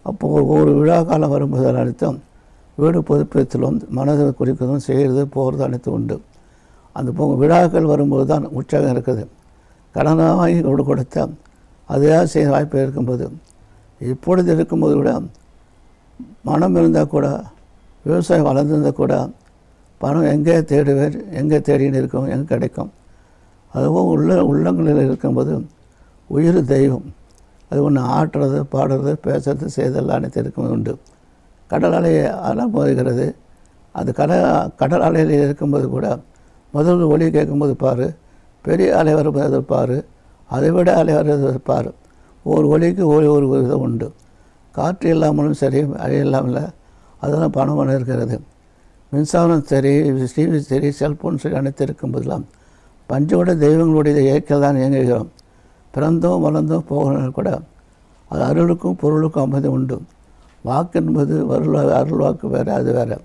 அப்போது ஒரு விழா காலம் வரும்போது அனைத்தும் வீடு புதுப்பித்தலும் மனதை குறிக்கிறதும் செய்கிறது போகிறது அனைத்தும் உண்டு. அந்த விழாக்கள் வரும்போது தான் உற்சாகம் இருக்குது. கடனாக வாங்கி கொடுத்த அதையாக செய்ய வாய்ப்பு இருக்கும்போது இப்பொழுது இருக்கும்போது கூட மனம் இருந்தால் கூட விவசாயம் வளர்ந்திருந்தால் கூட பணம் எங்கே தேடுவேர், எங்கே தேடின்னு இருக்கும், எங்கே கிடைக்கும். அதுவும் உள்ளங்களில் இருக்கும்போது உயிர் தெய்வம் அது ஒன்று ஆட்டுறது, பாடுறது, பேசுறது, செய்தெல்லாம் அனைத்து இருக்கும் உண்டு. கடல் அலையை அதெல்லாம் மோதுகிறது. அது கடல் அலையில் இருக்கும்போது கூட முதல் ஒலி கேட்கும்போது பாரு, பெரிய அலை வரும்போது பாரு, அதை விட அலை வருவது பாரு. ஒரு ஒலிக்கு ஒரு விதம் உண்டு. காற்று இல்லாமலும் சரி, அலை இல்லாமல் அதெல்லாம் பணம் இருக்கிறது. மின்சாரம் சரி, டிவி சரி, செல்ஃபோன் சரி அனைத்து இருக்கும்போதெல்லாம் பஞ்சோட தெய்வங்களுடைய இயற்கை தான் இயங்குகிறோம். பிறந்தோம் வளர்ந்தோம் போகணும் கூட அது அருளுக்கும் பொருளுக்கும் அமைதி உண்டு. வாக்கு என்பது அருள் வாக்கு வேறு, அது வேறு.